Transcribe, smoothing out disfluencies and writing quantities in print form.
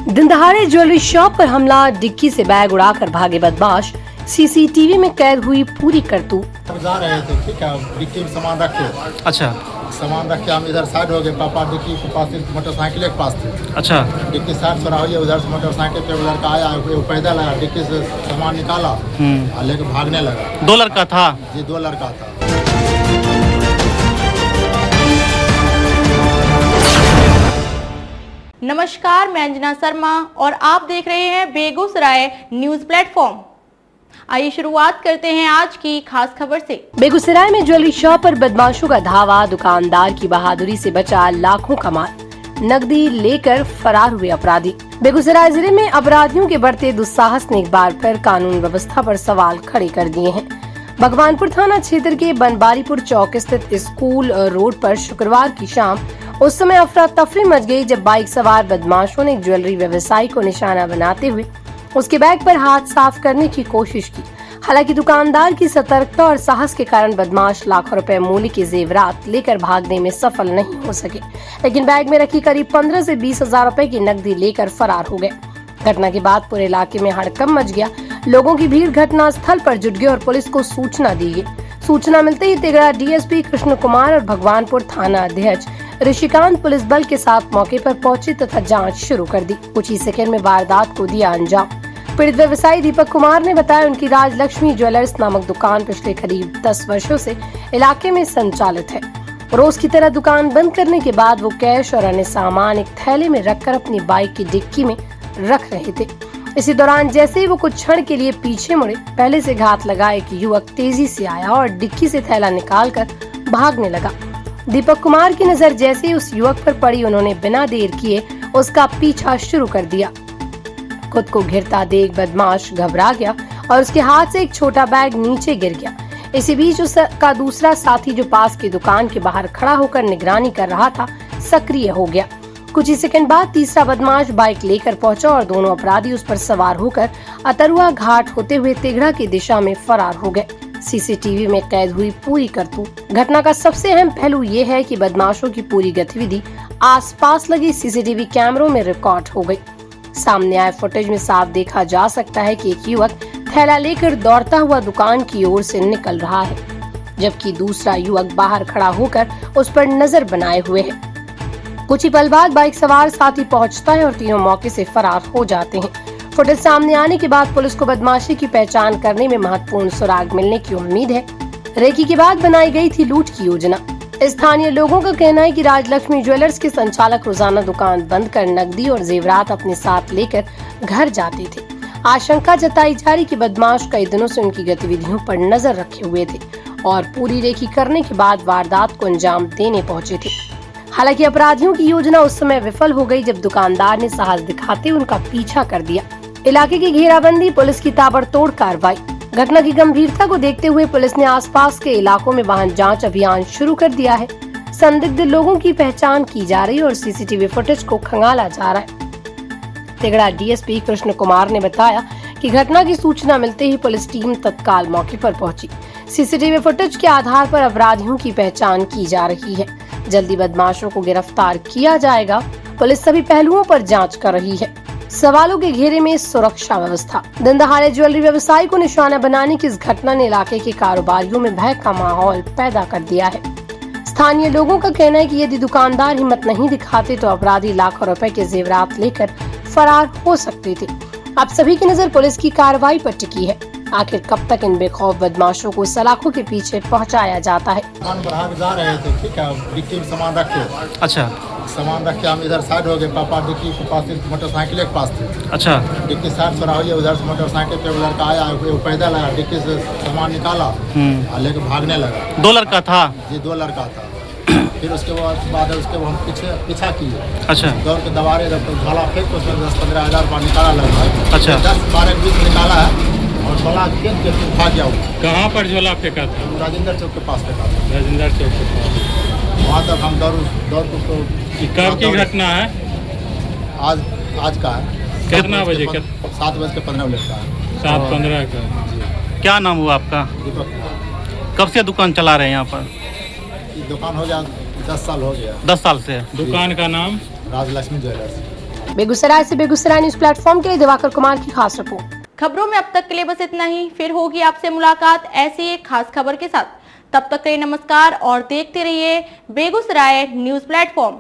दिनदहाड़े jewellery shop पर हमला, डिक्की से बैग उड़ाकर भागे बदमाश, सीसीटीवी में कैद हुई पूरी करतूत। जा रहे थे, ठीक है, डिक्की में सामान रखे। अच्छा, सामान रख के हम इधर साइड हो गए। पापा डिक्की के पास मोटरसाइकिल के पास थे। अच्छा, डिक्की साइड छोड़ा हुई, उधर से मोटरसाइकिल पे लड़का आया, वो पैदल आया, डिक्की से सामान निकाला और लेकर भागने लगा। 2 लड़का था जी, 2 लड़का था। नमस्कार, मैं अंजना शर्मा और आप देख रहे हैं बेगूसराय न्यूज प्लेटफॉर्म। आइए शुरुआत करते हैं आज की खास खबर से। बेगूसराय में ज्वेलरी शॉप पर बदमाशों का धावा, दुकानदार की बहादुरी से बचा लाखों का माल, नकदी लेकर फरार हुए अपराधी। बेगूसराय जिले में अपराधियों के बढ़ते दुस्साहस ने एक बार फिर कानून व्यवस्था पर सवाल खड़े कर दिए हैं। भगवानपुर थाना क्षेत्र के बनबारीपुर चौक स्थित स्कूल रोड पर शुक्रवार की शाम उस समय अफरा तफरी मच गई जब बाइक सवार बदमाशों ने एक ज्वेलरी व्यवसायी को निशाना बनाते हुए उसके बैग पर हाथ साफ करने की कोशिश की। हालांकि दुकानदार की सतर्कता और साहस के कारण बदमाश लाखों रुपए मूल्य के जेवरात लेकर भागने में सफल नहीं हो सके, लेकिन बैग में रखी करीब 15 से 20 हजार रुपए की नकदी लेकर फरार हो गए। घटना के बाद पूरे इलाके में हड़कंप मच गया। लोगों की भीड़ घटना स्थल पर जुट गई और पुलिस को सूचना दी गई। सूचना मिलते ही तेगड़ा डीएसपी कृष्ण कुमार और भगवानपुर थाना अध्यक्ष ऋषिकांत पुलिस बल के साथ मौके पर पहुंचे तथा जांच शुरू कर दी। कुछ ही सेकंड में वारदात को दिया अंजाम। पीड़ित व्यवसायी दीपक कुमार ने बताया, उनकी राजलक्ष्मी ज्वेलर्स नामक दुकान पिछले करीब 10 वर्षों से इलाके में संचालित है। रोज की तरह दुकान बंद करने के बाद वो कैश और अन्य सामान एक थैले में रखकर अपनी बाइक की डिक्की में रख रहे थे। इसी दौरान जैसे ही वो कुछ क्षण के लिए पीछे मुड़े, पहले से घात लगा एक युवक तेजी से आया और डिक्की से थैला निकालकर भागने लगा। दीपक कुमार की नजर जैसे ही उस युवक पर पड़ी, उन्होंने बिना देर किए उसका पीछा शुरू कर दिया। खुद को घिरता देख बदमाश घबरा गया और उसके हाथ से एक छोटा बैग नीचे गिर गया। इसी बीच उसका दूसरा साथी जो पास की दुकान के बाहर खड़ा होकर निगरानी कर रहा था, सक्रिय हो गया। कुछ ही सेकंड बाद तीसरा बदमाश बाइक लेकर पहुंचा और दोनों अपराधी उस पर सवार होकर अतरुआ घाट होते हुए तेघड़ा की दिशा में फरार हो गए। सीसीटीवी में कैद हुई पूरी करतूत। घटना का सबसे अहम पहलू ये है कि बदमाशों की पूरी गतिविधि आसपास लगे सीसीटीवी कैमरों में रिकॉर्ड हो गई। सामने आए फुटेज में साफ देखा जा सकता है कि एक युवक थैला लेकर दौड़ता हुआ दुकान की ओर से निकल रहा है, जबकि दूसरा युवक बाहर खड़ा होकर उस पर नजर बनाए हुए है। कुछ ही पल बाद बाइक सवार साथी पहुंचता है और तीनों मौके से फरार हो जाते हैं। फुटेज सामने आने के बाद पुलिस को बदमाशी की पहचान करने में महत्वपूर्ण सुराग मिलने की उम्मीद है। रेकी के बाद बनाई गई थी लूट की योजना। स्थानीय लोगों का कहना है कि राजलक्ष्मी ज्वेलर्स के संचालक रोजाना दुकान बंद कर नकदी और जेवरात अपने साथ लेकर घर जाते थे। आशंका जताई जा रही कि बदमाश कई दिनों से उनकी गतिविधियों पर नजर रखे हुए थे और पूरी रेकी करने के बाद वारदात को अंजाम देने पहुंचे थे। हालांकि अपराधियों की योजना उस समय विफल हो गई जब दुकानदार ने साहस दिखाते उनका पीछा कर दिया। इलाके की घेराबंदी, पुलिस की ताबड़तोड़ कार्रवाई। घटना की गंभीरता को देखते हुए पुलिस ने आसपास के इलाकों में वाहन जांच अभियान शुरू कर दिया है। संदिग्ध लोगों की पहचान की जा रही है और सीसीटीवी फुटेज को खंगाला जा रहा है। तेगड़ा डीएसपी कृष्ण कुमार ने बताया कि घटना की सूचना मिलते ही पुलिस टीम तत्काल मौके पर पहुंची। सीसीटीवी फुटेज के आधार पर अपराधियों की पहचान की जा रही है। जल्दी बदमाशों को गिरफ्तार किया जाएगा। पुलिस सभी पहलुओं पर जाँच कर रही है। सवालों के घेरे में सुरक्षा व्यवस्था। दिनदहाड़े ज्वेलरी व्यवसायी को निशाना बनाने की इस घटना ने इलाके के कारोबारियों में भय का माहौल पैदा कर दिया है। स्थानीय लोगों का कहना है कि यदि दुकानदार हिम्मत नहीं दिखाते तो अपराधी लाखों रुपए के जेवरात लेकर फरार हो सकते थे। अब सभी की नजर पुलिस की कार्रवाई पर टिकी है। आखिर कब तक इन बेखौफ बदमाशों को सलाखों के पीछे पहुंचाया जाता है। सामान बढ़ा के जा रहे थे, ठीक है, डिक्की में सामान रखे। अच्छा, सामान रख के हम इधर साइड हो गए। पापा डिक्की के पास मोटरसाइकिल के पास थे। अच्छा, डिक्की साइड छोड़ा हुई, उधर से मोटरसाइकिल पे लड़का आया, वो पैदल आया, डिक्की से सामान निकाला और लेकर भागने लगा। 2 लड़का था जी, 2 लड़का था। फिर उसके बाद हम पीछा किए। अच्छा, दौड़ के दबारे झाला फेंक उसमें 10-15 हजार रुपया निकाला लगभग। अच्छा, 10-12 निकाला है और झोला फेंक के फिर भाग गया। कहाँ पर झोला फेंका था? राजेंद्र चौक के पास फेंका था। राजेंद्र चौक के पास। वहाँ तक हम दौड़ को कब की घटना है? आज का है। कितना बजे? 7:15 का है। 7:15 का। क्या नाम हुआ आपका? दीपक। कब से दुकान चला रहे हैं यहाँ पर? दुकान हो गया 10 साल हो गया। 10 साल से। दुकान का नाम? राजलक्ष्मी ज्वेलर्स। बेगूसराय से बेगूसराय न्यूज प्लेटफॉर्म के लिए दिवाकर कुमार की खास रिपोर्ट। खबरों में अब तक के लिए बस इतना ही। फिर होगी आपसे मुलाकात ऐसी एक खास खबर के साथ। तब तक के लिए नमस्कार और देखते रहिए बेगूसराय न्यूज प्लेटफॉर्म।